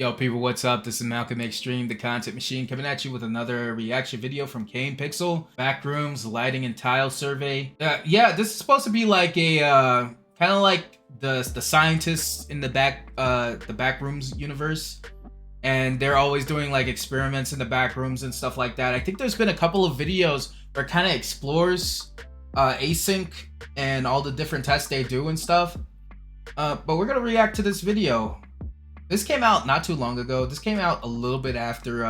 Yo, people, what's up? This is Malcolm Extreme, the content machine, coming at you with another reaction video from Kane Pixel. Backrooms, lighting and tile survey. Yeah, this is supposed to be like a kind of like the scientists in the backrooms universe, and they're always doing like experiments in the backrooms and stuff like that. I think there's been a couple of videos where it kind of explores async and all the different tests they do and stuff. But we're gonna react to this video. This came out not too long ago. This came out a little bit after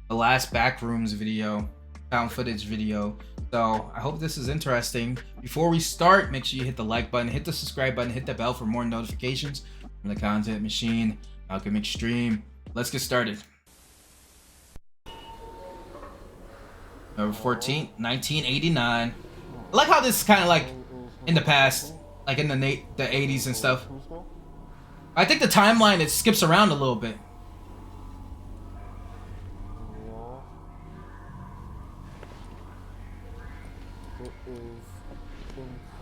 the last Backrooms video, found footage video. So I hope this is interesting. Before we start, make sure you hit the like button, hit the subscribe button, hit the bell for more notifications from the content machine, Malcolm Extreme. Let's get started. November 14th, 1989. I like how this is kind of like in the past, like in the 80s and stuff. I think the timeline, it skips around a little bit. It is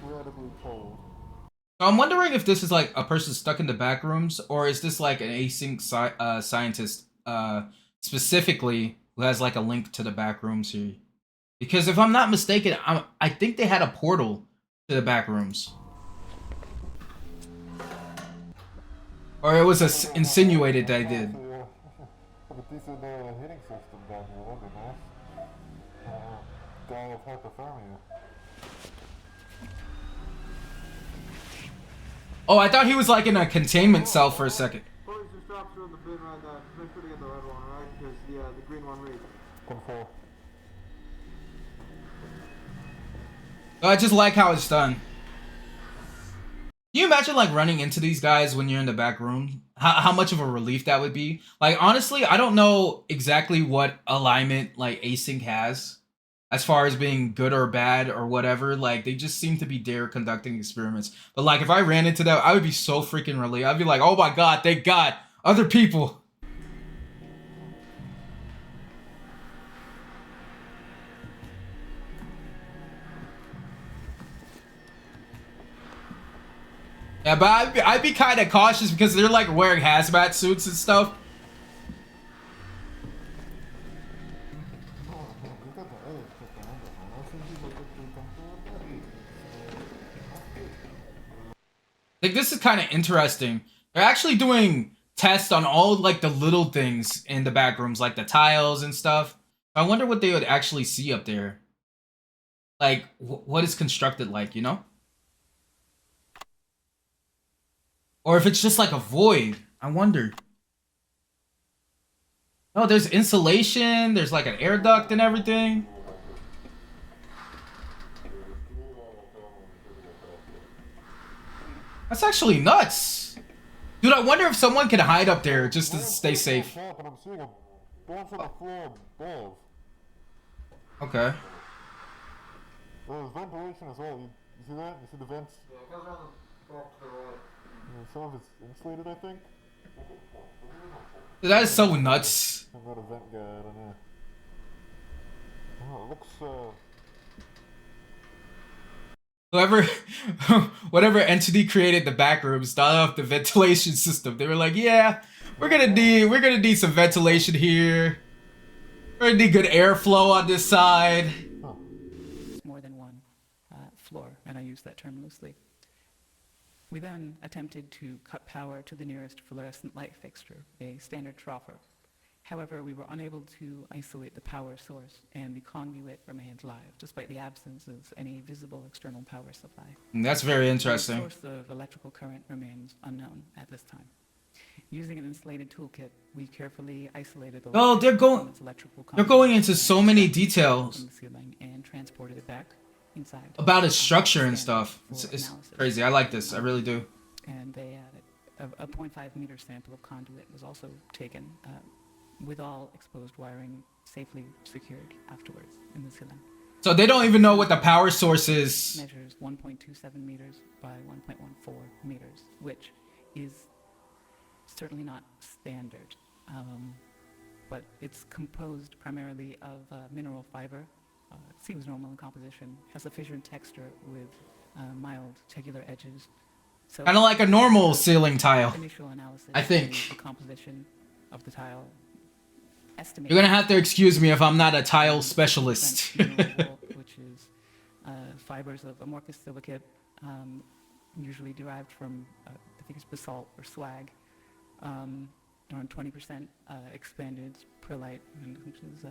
incredibly cold. So I'm wondering if this is like a person stuck in the back rooms, or is this like an async scientist specifically who has like a link to the back rooms here? Because if I'm not mistaken, I think they had a portal to the back rooms. Or it was insinuated that I did. Have a decent hitting system down here, that'd be nice. Guy of hypothermia. Oh, I thought he was like in a containment cell for a second. Police just dropped you on the bin right there. Make sure to get the red one, right? Because the green one reads. 10-4. I just like how it's done. Can you imagine like running into these guys when you're in the back room? How much of a relief that would be? Like, honestly, I don't know exactly what alignment like async has as far as being good or bad or whatever. Like, they just seem to be there conducting experiments. But like, if I ran into that, I would be so freaking relieved. I'd be like, oh my god, thank god, other people. Yeah, but I'd be kind of cautious because they're like wearing hazmat suits and stuff. Like, this is kind of interesting. They're actually doing tests on all like the little things in the back rooms, like the tiles and stuff. I wonder what they would actually see up there. Like, what is constructed like, you know? Or if it's just like a void. I wonder. Oh, there's insulation. There's like an air duct and everything. That's actually nuts. Dude, I wonder if someone can hide up there just to stay safe. Okay. There's ventilation as well. You see that? You see the vents? Yeah, it goes around the back to the right. Some of it's insulated, I think. Dude, that is so nuts. I've got a vent guy, I don't know. Oh, it looks, Whoever, whatever entity created the back rooms thought of the ventilation system. They were like, yeah, we're gonna need some ventilation here. We're gonna need good airflow on this side. More than one floor, and I use that term loosely. We then attempted to cut power to the nearest fluorescent light fixture, a standard troffer. However, we were unable to isolate the power source, and the conduit remained live, despite the absence of any visible external power supply. That's very interesting. The source of electrical current remains unknown at this time. Using an insulated toolkit, we carefully isolated the they're going into so many details from the ceiling and transported it back inside about its structure and stuff. It's crazy. I like this. I really do. And they a 0.5 meter sample of conduit was also taken with all exposed wiring safely secured afterwards in the ceiling. So they don't even know what the power source is. Measures 1.27 meters by 1.14 meters, which is certainly not standard, but it's composed primarily of mineral fiber. Seems normal in composition, has a fissured texture with mild tegular edges. So kind of like a normal ceiling tile. Initial analysis I think. The composition of the tile. You're gonna have to excuse me if I'm not a tile specialist. Which is fibers of amorphous silicate, usually derived from, I think it's basalt or slag, around 20% expanded perlite, which is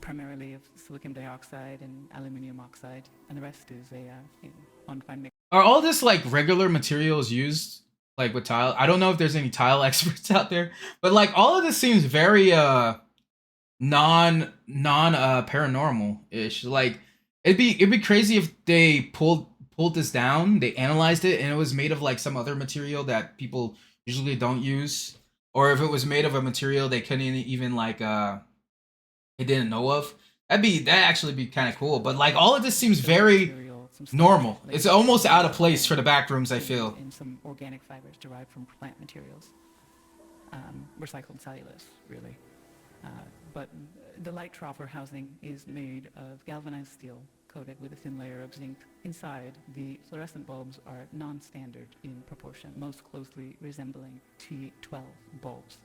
primarily of silicon dioxide and aluminium oxide, and the rest is a undefined mix. Are all this like regular materials used like with tile? I don't know if there's any tile experts out there, but like all of this seems very non paranormal ish. Like it'd be crazy if they pulled this down, they analyzed it, and it was made of like some other material that people usually don't use, or if it was made of a material they couldn't even like they didn't know of. That actually be kind of cool. But like all of this seems very normal. It's almost out of place for the back rooms, I feel. And some organic fibers derived from plant materials, recycled cellulose, really. But the light troffer housing is made of galvanized steel coated with a thin layer of zinc. Inside, the fluorescent bulbs are non-standard in proportion, most closely resembling T12 bulbs.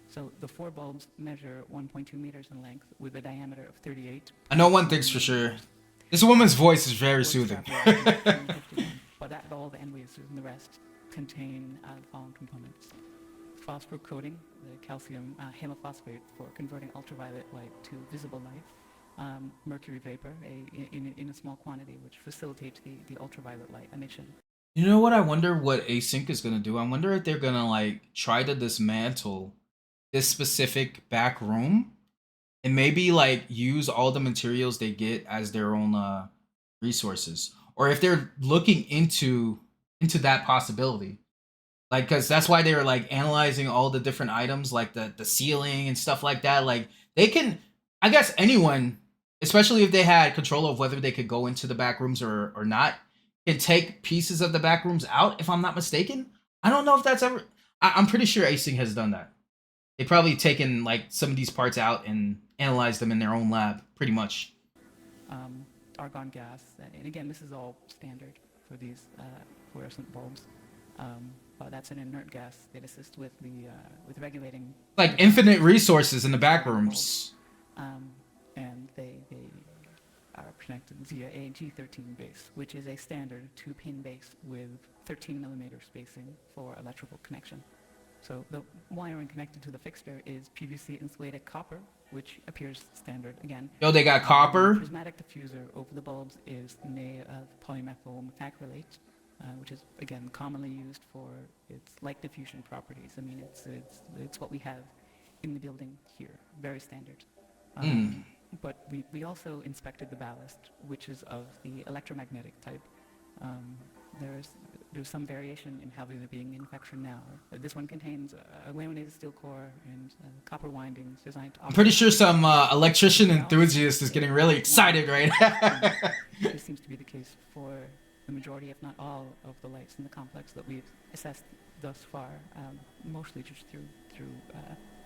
So the 4 bulbs measure 1.2 meters in length with a diameter of 38. I know one thing's for sure. This woman's voice is very soothing. But that bulb and wheezers and the rest contain the following components: phosphor coating, the calcium hemophosphate for converting ultraviolet light to visible light, mercury vapor in a small quantity, which facilitates the ultraviolet light emission. You know what? I wonder what async is gonna do. I wonder if they're gonna like try to dismantle this specific back room and maybe like use all the materials they get as their own resources, or if they're looking into that possibility, like because that's why they were like analyzing all the different items like the ceiling and stuff like that. Like they can, I guess anyone, especially if they had control of whether they could go into the back rooms or not, can take pieces of the back rooms out, if I'm not mistaken. I don't know if that's ever, I'm pretty sure async has done that. They've probably taken like some of these parts out and analyzed them in their own lab, pretty much. Argon gas, and again, this is all standard for these fluorescent bulbs. But that's an inert gas that assists with regulating. Like infinite resources in the back rooms. And they are connected via a G13 base, which is a standard 2-pin base with 13 millimeter spacing for electrical connection. So the wiring connected to the fixture is PVC insulated copper, which appears standard again. Yo, they got copper. The prismatic diffuser over the bulbs is made of polymethyl methacrylate, which is again commonly used for its light diffusion properties. I mean, it's what we have in the building here, very standard. But we also inspected the ballast, which is of the electromagnetic type. There's some variation in how they're being manufactured now. This one contains a laminated steel core and copper windings designed to... I'm pretty sure some electrician enthusiast is getting really excited right now. This seems to be the case for the majority, if not all, of the lights in the complex that we've assessed thus far, mostly just through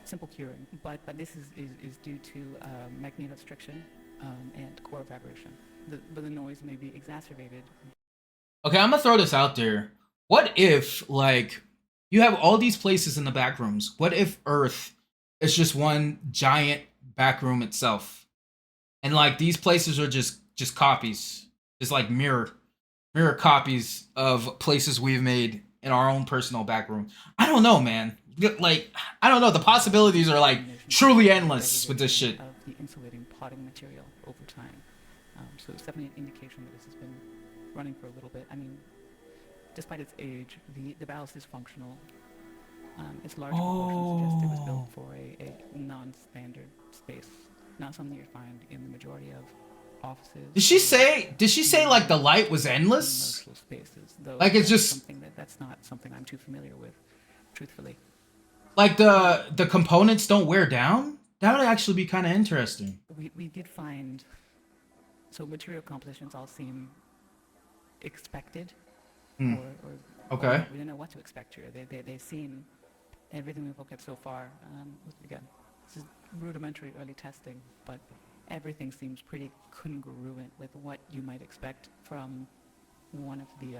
simple curing. But this is due to magnetostriction and core vibration. The noise may be exacerbated. Okay, I'm gonna throw this out there. What if, like, you have all these places in the back rooms? What if Earth is just one giant back room itself? And, like, these places are just copies. Just, like, mirror copies of places we've made in our own personal back room. I don't know, man. Like, I don't know. The possibilities are, like, truly endless with this shit. Of the insulating potting material over time. So it's definitely an indication that this has been running for a little bit. I mean, despite its age, the ballast is functional. Its large proportions suggest it was built for a non-standard space, not something you find in the majority of offices. Did she say like the light was endless? Commercial spaces, though like it's just something that's not something I'm too familiar with, truthfully. Like the components don't wear down? That would actually be kind of interesting. We did find, so material compositions all seem expected, or okay. Or we don't know what to expect here. They seem, everything we've looked at so far, again, this is rudimentary early testing, but everything seems pretty congruent with what you might expect from one of the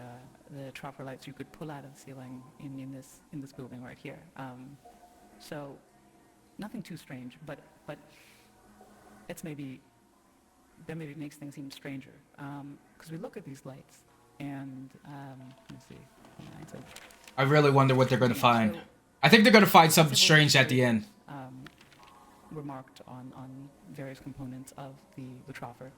troffer lights you could pull out of the ceiling in this building right here. So nothing too strange, but it's maybe that maybe makes things even stranger. Because we look at these lights, and let me see. I really wonder what they're gonna find. So I think they're gonna find something several strange at the end. were marked on various components of the troffer.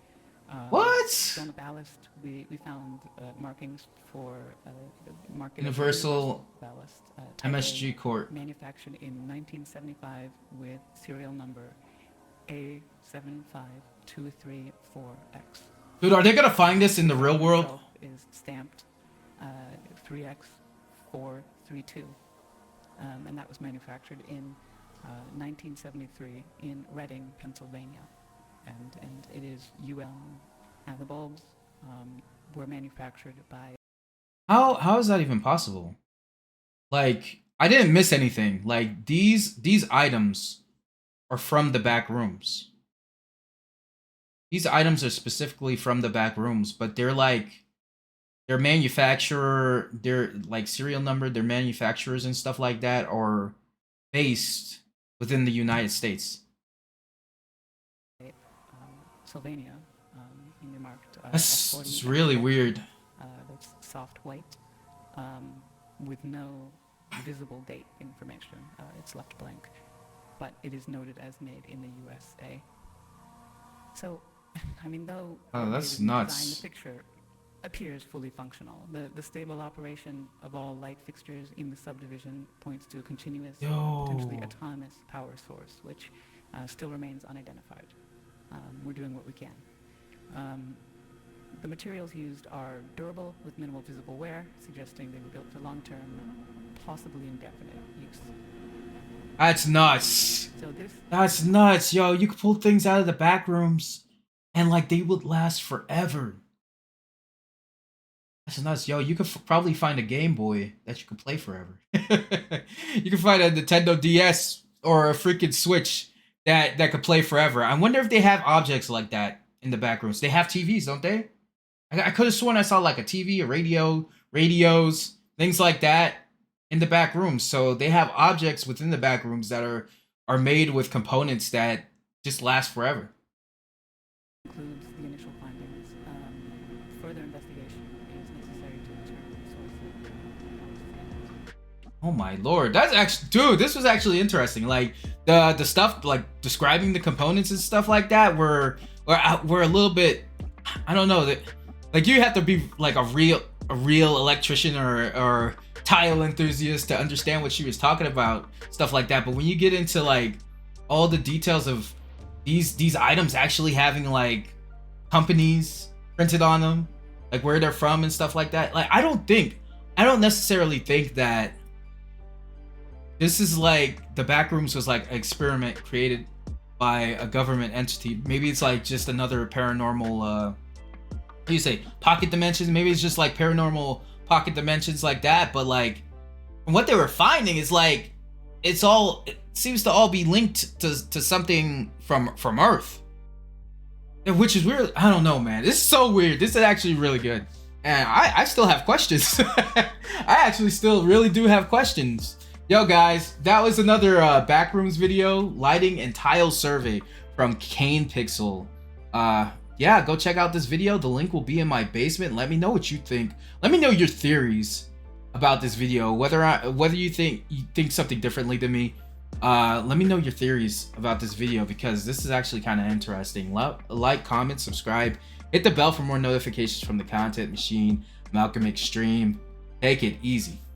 What? So on the ballast, we found markings for marked Universal ballast, type A, MSG Court. manufactured in 1975 with serial number A75234X. Dude, are they gonna find this in the real world? Itself is stamped 3X432, and that was manufactured in 1973 in Reading, Pennsylvania, and it is and the bulbs were manufactured by. How is that even possible? Like, I didn't miss anything. Like, these items are from the back rooms. These items are specifically from the back rooms, but they're like their manufacturer, their like serial number, their manufacturers and stuff like that are based within the United States. Sylvania, and they marked. That's really weird. That's soft white, with no visible date information. It's left blank, but it is noted as made in the USA. So, I mean, though that's the nuts. design, the picture appears fully functional. The stable operation of all light fixtures in the subdivision points to a continuous, potentially autonomous power source, which still remains unidentified. We're doing what we can. The materials used are durable with minimal visible wear, suggesting they were built for long-term, possibly indefinite use. That's nuts. So That's nuts, yo. You could pull things out of the back rooms and like they would last forever. That's nuts, yo. You could probably find a Game Boy that you could play forever. You could find a Nintendo DS or a freaking Switch that could play forever. I wonder if they have objects like that in the back rooms. They have TVs, don't they? I could have sworn I saw like a TV, a radio, radios, things like that in the back rooms. So they have objects within the back rooms that are made with components that just last forever. Includes the initial findings. Further investigation is necessary to determine the source of. Oh my lord, that's actually, dude, this was actually interesting. Like the stuff like describing the components and stuff like that were a little bit, I don't know, that like you have to be like a real electrician or tile enthusiast to understand what she was talking about, stuff like that. But when you get into like all the details of these items actually having like companies printed on them, like where they're from and stuff like that, like I don't necessarily think that this is like the backrooms was like an experiment created by a government entity. Maybe it's like just another paranormal what do you say, pocket dimensions? Maybe it's just like paranormal pocket dimensions like that. But like what they were finding is like it seems to all be linked to something from Earth, which is weird. I don't know, man. This is so weird. This is actually really good, and I still have questions. I actually still really do have questions. Yo guys, that was another backrooms video, lighting and tile survey from Kane Pixel. Yeah, go check out this video. The link will be in my basement. Let me know what you think. Let me know your theories about this video. Whether you think something differently than me. Let me know your theories about this video because this is actually kind of interesting. Like, comment, subscribe, hit the bell for more notifications from the content machine. Malcolm Extreme. Take it easy.